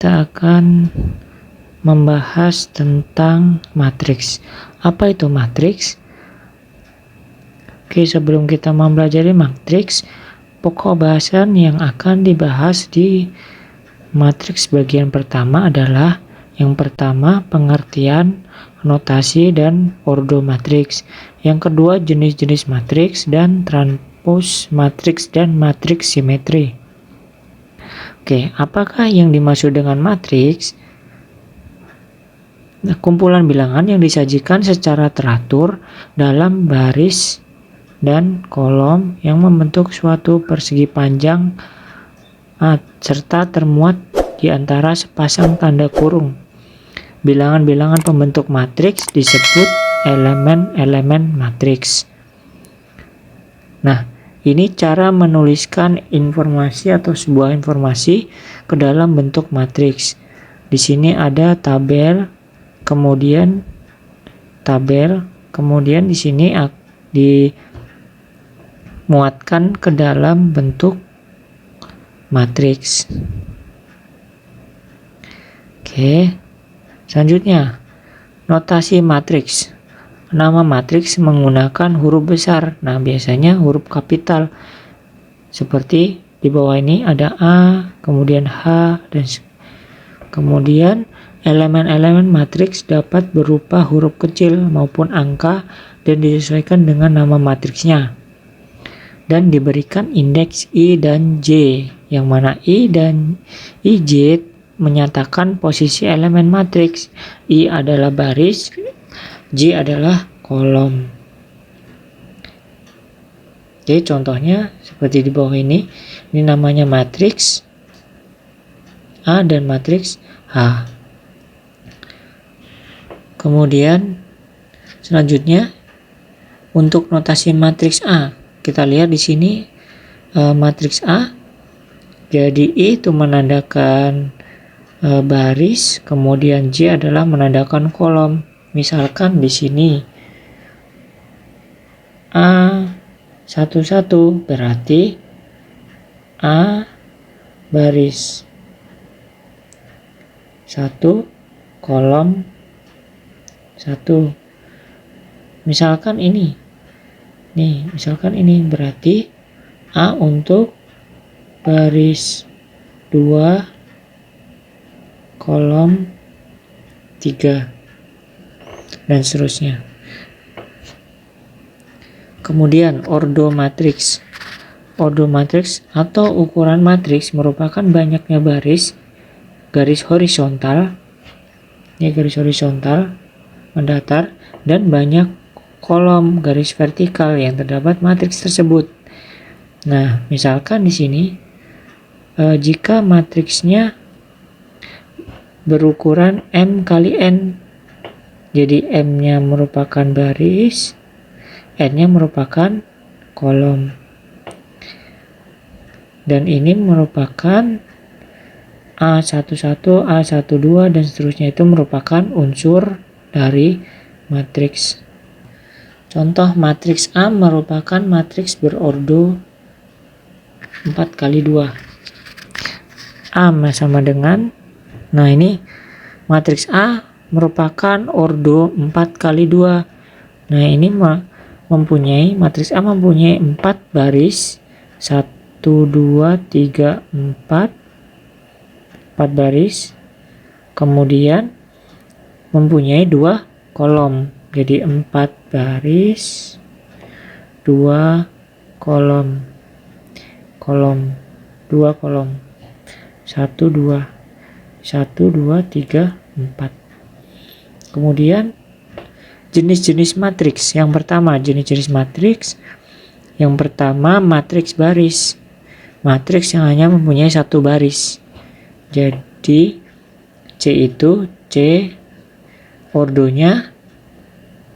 Kita akan membahas tentang matriks. Apa itu matriks? Oke, sebelum kita mempelajari matriks, pokok bahasan yang akan dibahas di matriks bagian pertama adalah yang pertama pengertian, notasi, dan ordo matriks. Yang kedua jenis-jenis matriks dan transpose matriks dan matriks simetri. Oke, apakah yang dimaksud dengan matriks? Nah, kumpulan bilangan yang disajikan secara teratur dalam baris dan kolom yang membentuk suatu persegi panjang serta termuat di antara sepasang tanda kurung. Bilangan-bilangan pembentuk matriks disebut elemen-elemen matriks. Nah, ini cara menuliskan informasi atau sebuah informasi ke dalam bentuk matriks. Di sini ada tabel, kemudian di sini dimuatkan ke dalam bentuk matriks. Oke, selanjutnya notasi matriks. Nama matriks menggunakan huruf besar. Nah, biasanya huruf kapital. Seperti di bawah ini ada A, kemudian H, dan kemudian elemen-elemen matriks dapat berupa huruf kecil maupun angka dan disesuaikan dengan nama matriksnya. Dan diberikan indeks I dan J, yang mana I dan IJ menyatakan posisi elemen matriks. I adalah baris, J adalah kolom. Oke, contohnya seperti di bawah ini. Ini namanya matriks A dan matriks H. Kemudian selanjutnya untuk notasi matriks A, kita lihat di sini matriks A. Jadi I itu menandakan baris, kemudian J adalah menandakan kolom. Misalkan di sini A11 berarti A baris 1 kolom 1. Misalkan ini berarti A untuk baris 2 kolom 3. Dan seterusnya. Kemudian ordo matriks. Ordo matriks atau ukuran matriks merupakan banyaknya garis horizontal, garis horizontal mendatar, dan banyak kolom garis vertikal yang terdapat matriks tersebut. Nah, misalkan di sini jika matriksnya berukuran M kali N, jadi M-nya merupakan baris, N-nya merupakan kolom. Dan ini merupakan A11, A12, dan seterusnya itu merupakan unsur dari matriks. Contoh matriks A merupakan matriks berordo 4 kali 2. A sama dengan, nah ini matriks A merupakan ordo 4 kali 2. Nah, ini matriks A mempunyai 4 baris, 1, 2, 3, 4 baris, kemudian mempunyai 2 kolom, jadi 4 baris, 2 kolom, 2 kolom, 1, 2, 3, 4. Kemudian jenis-jenis matriks. Yang pertama, jenis-jenis matriks. Yang pertama, matriks baris. Matriks yang hanya mempunyai 1 baris. Jadi C itu ordonya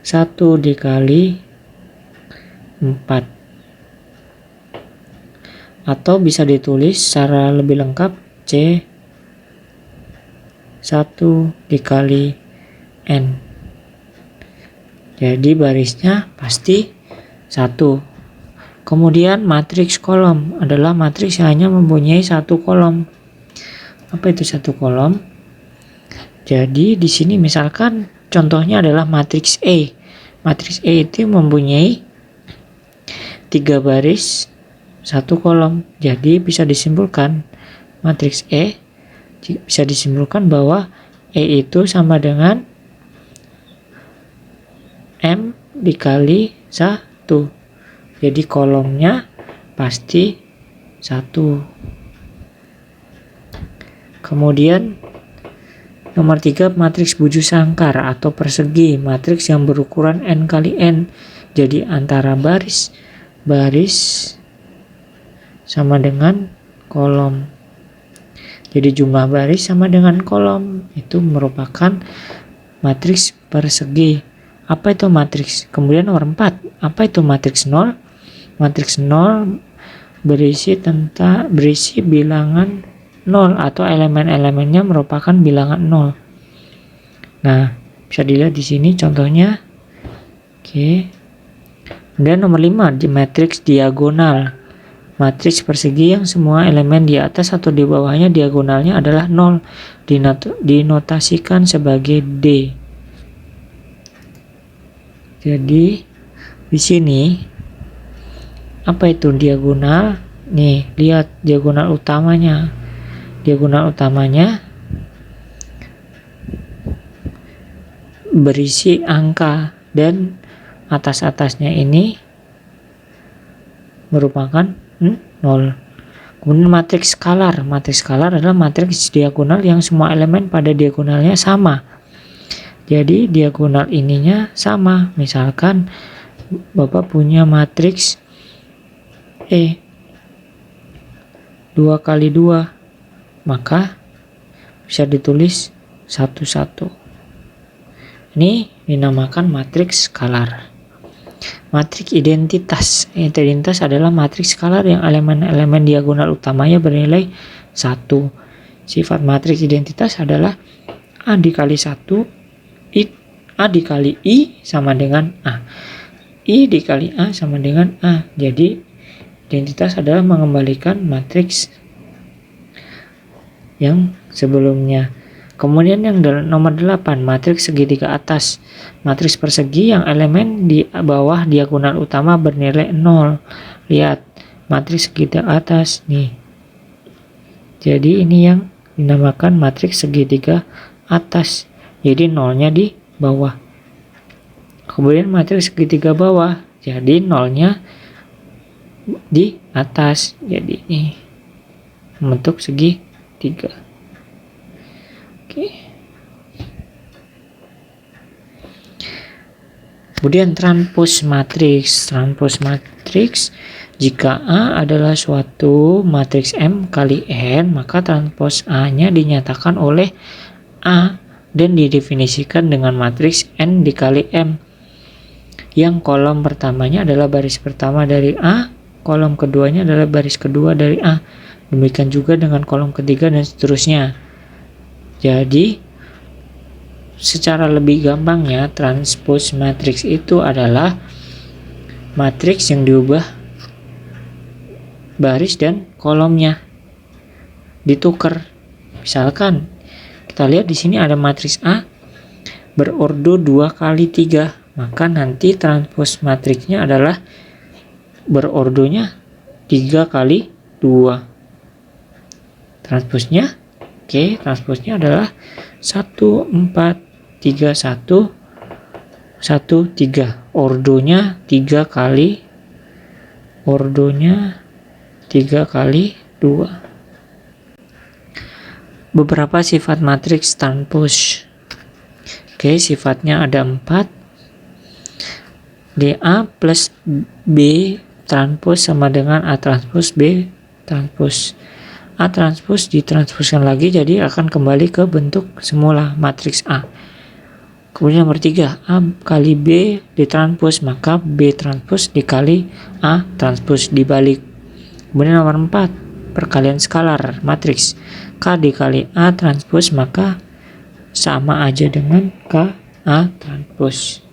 1 dikali 4. Atau bisa ditulis secara lebih lengkap C 1 dikali N. Jadi barisnya pasti 1. Kemudian matriks kolom adalah matriks yang hanya mempunyai satu kolom. Apa itu satu kolom? Jadi di sini misalkan contohnya adalah matriks E. Matriks E itu mempunyai 3 baris, 1 kolom. Jadi bisa disimpulkan matriks E bisa disimpulkan bahwa E itu sama dengan M dikali 1. Jadi kolomnya pasti 1. Kemudian nomor 3, matriks buju sangkar atau persegi, matriks yang berukuran n kali n. Jadi antara baris sama dengan kolom. Jadi jumlah baris sama dengan kolom, itu merupakan matriks persegi. Apa itu matriks? Kemudian nomor 4, apa itu matriks 0? Matriks 0 berisi bilangan 0 atau elemen-elemennya merupakan bilangan 0. Nah, bisa dilihat di sini contohnya. Oke. Kemudian nomor 5, di matriks diagonal. Matriks persegi yang semua elemen di atas atau di bawahnya diagonalnya adalah 0, dinotasikan sebagai D. Jadi di sini apa itu diagonal? Nih, lihat diagonal utamanya. Diagonal utamanya berisi angka dan atas-atasnya ini merupakan 0. Kemudian matriks skalar. Matriks skalar adalah matriks diagonal yang semua elemen pada diagonalnya sama. Jadi diagonal ininya sama. Misalkan Bapak punya matriks E 2 kali 2, maka bisa ditulis 1, 1. Ini dinamakan matriks skalar. Matriks identitas. Identitas adalah matriks skalar yang elemen-elemen diagonal utamanya bernilai 1. Sifat matriks identitas adalah A dikali 1, A dikali I sama dengan A. I dikali A sama dengan A. Jadi identitas adalah mengembalikan matriks yang sebelumnya. Kemudian yang nomor 8, matriks segitiga atas. Matriks persegi yang elemen di bawah diagonal utama bernilai 0. Lihat, matriks segitiga atas nih. Jadi ini yang dinamakan matriks segitiga atas. Jadi nolnya di bawah. Kemudian matriks segitiga bawah. Jadi nolnya di atas. Jadi ini membentuk segitiga. Oke. Kemudian transpose matriks. Transpose matriks, jika A adalah suatu matriks M kali N, maka transpose A-nya dinyatakan oleh A dan didefinisikan dengan matriks N dikali M. Yang kolom pertamanya adalah baris pertama dari A, kolom keduanya adalah baris kedua dari A. Demikian juga dengan kolom ketiga dan seterusnya. Jadi secara lebih gampangnya, transpose matriks itu adalah matriks yang diubah baris dan kolomnya ditukar. Misalkan kita lihat di sini ada matriks A berordo 2 kali 3, maka nanti transpose matriksnya adalah berordonya 3 kali 2. Transposnya, transposnya adalah 1, 4, 3, 1, 1, 3. Ordonya 3 kali 2. Beberapa sifat matriks transpose. Sifatnya ada 4. DA plus B transpose sama dengan A transpose B transpose. A transpose ditransposkan lagi, jadi akan kembali ke bentuk semula matriks A. Kemudian nomor 3, A kali B ditranspose, maka B transpose dikali A transpose dibalik. Kemudian nomor 4, perkalian skalar matriks. K dikali A transpose, maka sama aja dengan K A transpose.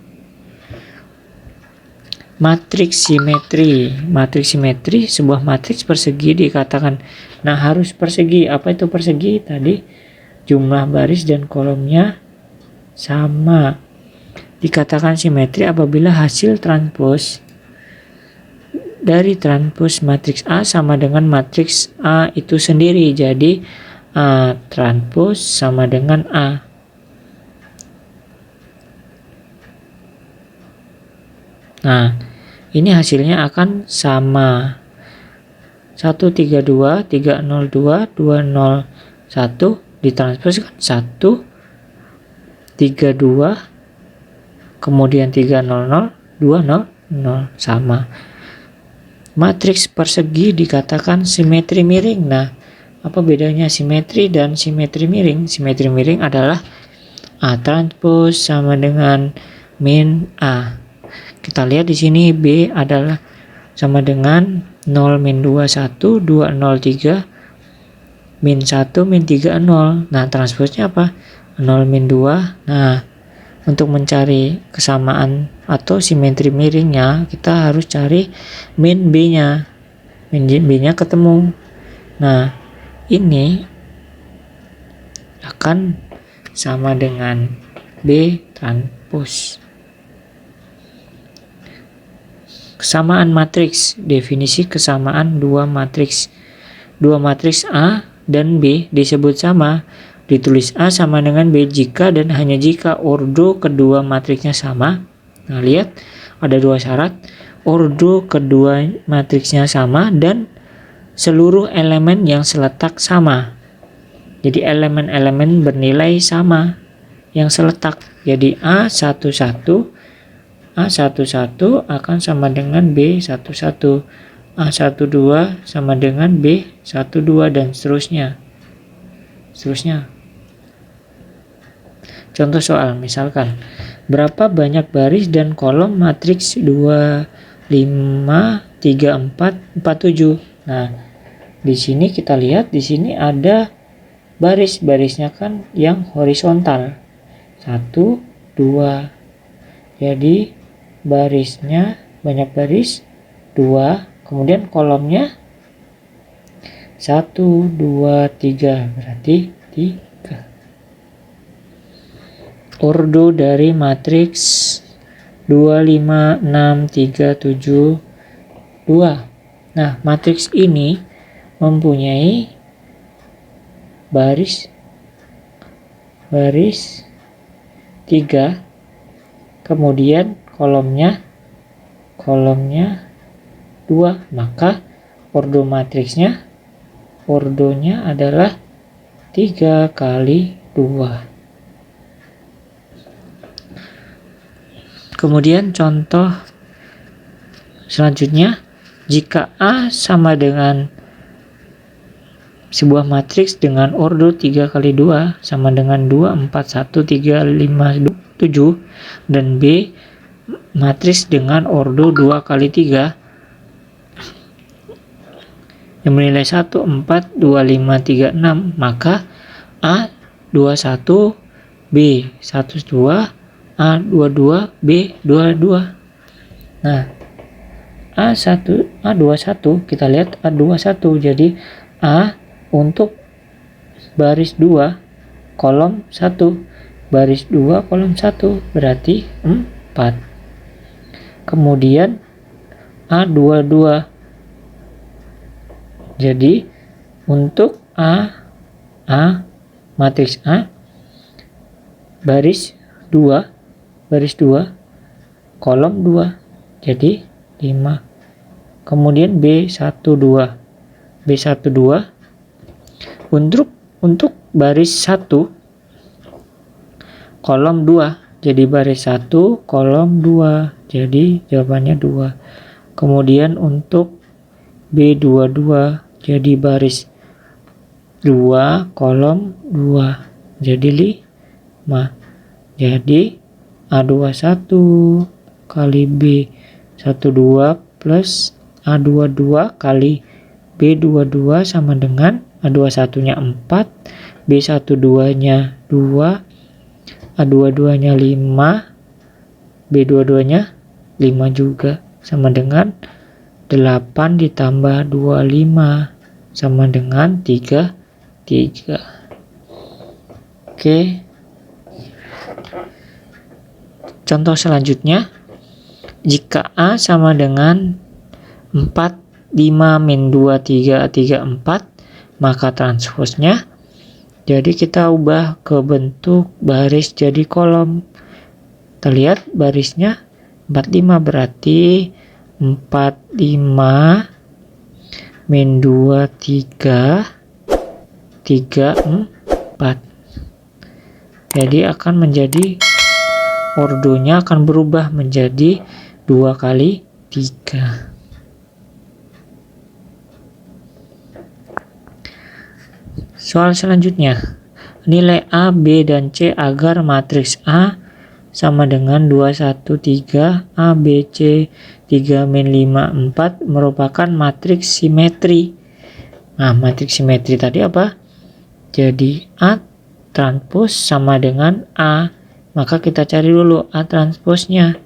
Matriks simetri. Matriks simetri, sebuah matriks persegi dikatakan. Nah, harus persegi. Apa itu persegi? Tadi jumlah baris dan kolomnya sama. Dikatakan simetri apabila hasil transpos dari transpos matriks A sama dengan matriks A itu sendiri. Jadi A transpos sama dengan A. Nah, ini hasilnya akan sama. 132, 302, 201 ditranspos kan 1, 32, kemudian 300, 200 sama. Matriks persegi dikatakan simetri miring. Nah, apa bedanya simetri dan simetri miring? Simetri miring adalah A transpos sama dengan min A. Kita lihat di sini B adalah sama dengan 0 min 2 1 2 0 3 min 1 min 3 0. Nah, transposnya apa? 0 min 2. Nah, untuk mencari kesamaan atau simetri miringnya, kita harus cari min B-nya. Min B-nya ketemu. Nah, ini akan sama dengan B transpos. Kesamaan matriks. Definisi kesamaan dua matriks. Dua matriks A dan B disebut sama. Ditulis A sama dengan B jika dan hanya jika ordo kedua matriksnya sama. Nah, lihat ada dua syarat. Ordo kedua matriksnya sama dan seluruh elemen yang seletak sama. Jadi elemen-elemen bernilai sama yang seletak. Jadi A11 akan sama dengan B11, A12 sama dengan B12 dan seterusnya. Contoh soal, misalkan berapa banyak baris dan kolom matriks 2, 5, 3, 4, 4, 7. Nah, di sini kita lihat di sini ada baris-barisnya kan yang horizontal. 1, 2. Jadi barisnya banyak baris 2, kemudian kolomnya 1, 2, 3, berarti 3. Ordo dari matriks 2, 5, 6, 3, 7, 2. Nah, matriks ini mempunyai baris 3, kemudian kolomnya 2, maka ordonya adalah 3 kali 2. Kemudian contoh selanjutnya, jika A sama dengan sebuah matriks dengan ordo 3 kali 2 sama dengan 2, 4, 1, 3, 5, 7 dan B matriks dengan ordo 2 kali 3 yang bernilai 1, 4, 2, 5, 3, 6, maka A21, B12, A22, B22. Nah, A21 kita lihat A21, jadi A untuk baris 2 kolom 1, baris 2 kolom 1 berarti 4. Kemudian A22, jadi untuk matriks A baris 2 kolom 2 jadi 5. Kemudian B12 untuk baris 1 kolom 2 jadi baris 1 kolom 2 jadi jawabannya 2. Kemudian untuk B22 jadi baris 2 kolom 2 jadi 5. Jadi A21 kali B12 plus A22 kali B22 sama dengan A21 nya 4, B12 nya 2, A22 nya 5, B22 nya 5 juga. sama dengan 8 ditambah 25 sama dengan 33. Oke. Contoh selanjutnya, jika A sama dengan 4, 5, min 2, 3, 3, 4, maka transposnya, jadi kita ubah ke bentuk baris jadi kolom. Kita lihat barisnya 45, berarti 4, 5, min 2, 3, 3, 4. Jadi akan menjadi ordonya akan berubah menjadi 2 kali 3. Soal selanjutnya, nilai A, B, dan C agar matriks A sama dengan 2, 1, 3, A, B, C, 3, min 5, 4 merupakan matriks simetri. Nah, matriks simetri tadi apa? Jadi A transpos sama dengan A. Maka kita cari dulu A transposnya.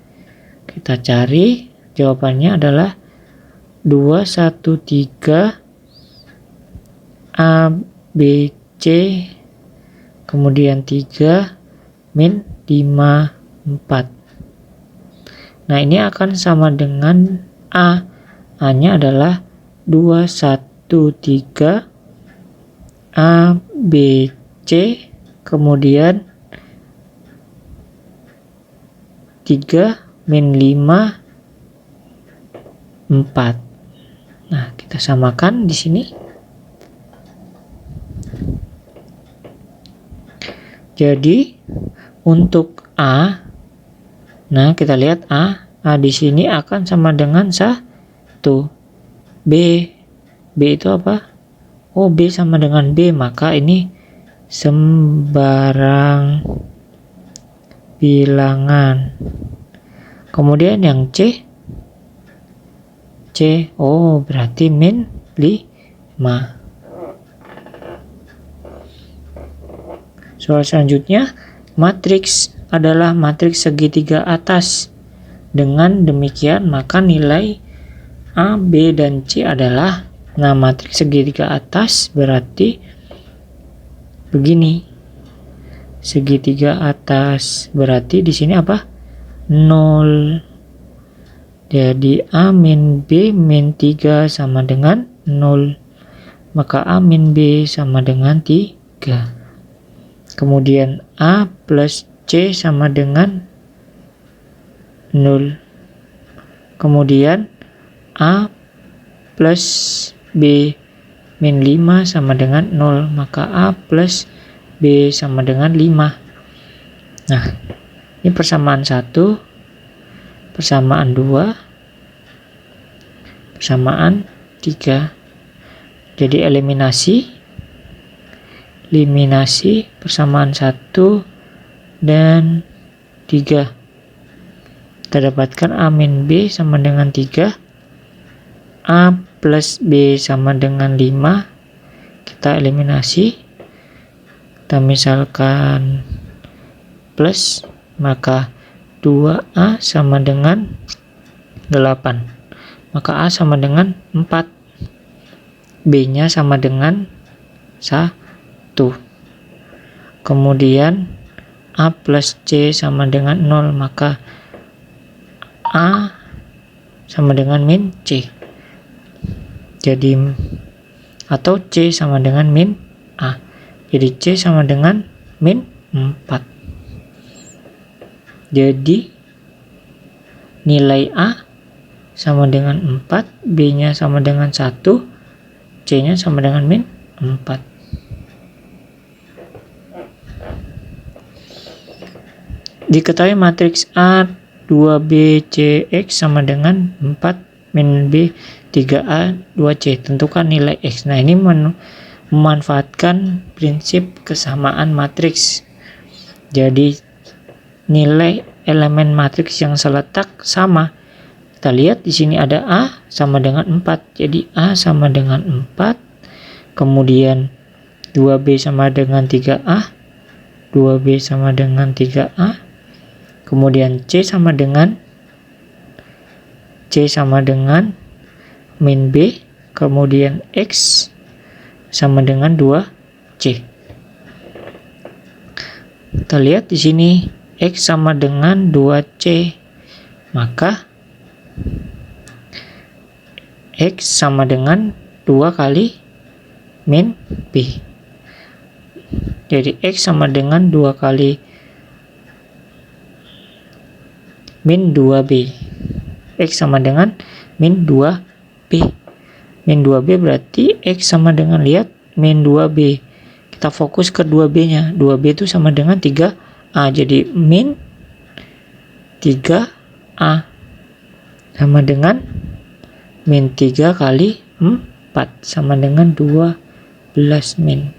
Kita cari, jawabannya adalah 2, 1, 3, A, B, C, kemudian 3, min 5, 4. Nah, ini akan sama dengan A. A-nya adalah 2, 1, 3, A, B, C, kemudian 3, min 5, 4. Nah, kita samakan di sini. Jadi untuk A, nah kita lihat A di sini akan sama dengan 1. B itu apa? Oh, B sama dengan B, maka ini sembarang bilangan. Kemudian yang C, oh berarti min 5. Soal selanjutnya, matriks adalah matriks segitiga atas. Dengan demikian, maka nilai A, B, dan C adalah, nah matriks segitiga atas berarti begini. Segitiga atas berarti di sini apa? 0. Jadi A min B min 3 sama dengan 0. Maka A min B sama dengan 3. Kemudian A plus C sama dengan 0. Kemudian A plus B min 5 sama dengan 0. Maka A plus B sama dengan 5. Nah, ini persamaan 1, persamaan 2, persamaan 3. Jadi eliminasi persamaan 1 dan 3. Kita dapatkan A min B sama dengan 3, A plus B sama dengan 5. Kita eliminasi, kita misalkan plus, maka 2A sama dengan 8. Maka A sama dengan 4, B nya sama dengan 1. Kemudian A plus C sama dengan 0, maka A sama dengan min C. Jadi atau C sama dengan min A. Jadi C sama dengan min 4. Jadi nilai A sama dengan 4, B nya sama dengan 1, C nya sama dengan min 4. Diketahui matriks A 2B CX sama dengan 4 min B 3A 2C. Tentukan nilai X. Nah, ini memanfaatkan prinsip kesamaan matriks. Jadi nilai elemen matriks yang seletak sama. Kita lihat di sini ada A sama dengan 4. Jadi A sama dengan 4. Kemudian 2B sama dengan 3A. 2B sama dengan 3A. Kemudian C sama dengan C sama dengan min B, kemudian X sama dengan 2C. Kita lihat di sini X sama dengan 2C, maka X sama dengan 2 kali min B. Jadi X sama dengan 2 kali min 2B. X sama dengan min 2B. Min 2B berarti X sama dengan, lihat, min 2B. Kita fokus ke 2B-nya. 2B itu sama dengan 3A. Jadi min 3A sama dengan min 3 kali 4 sama dengan 12 min.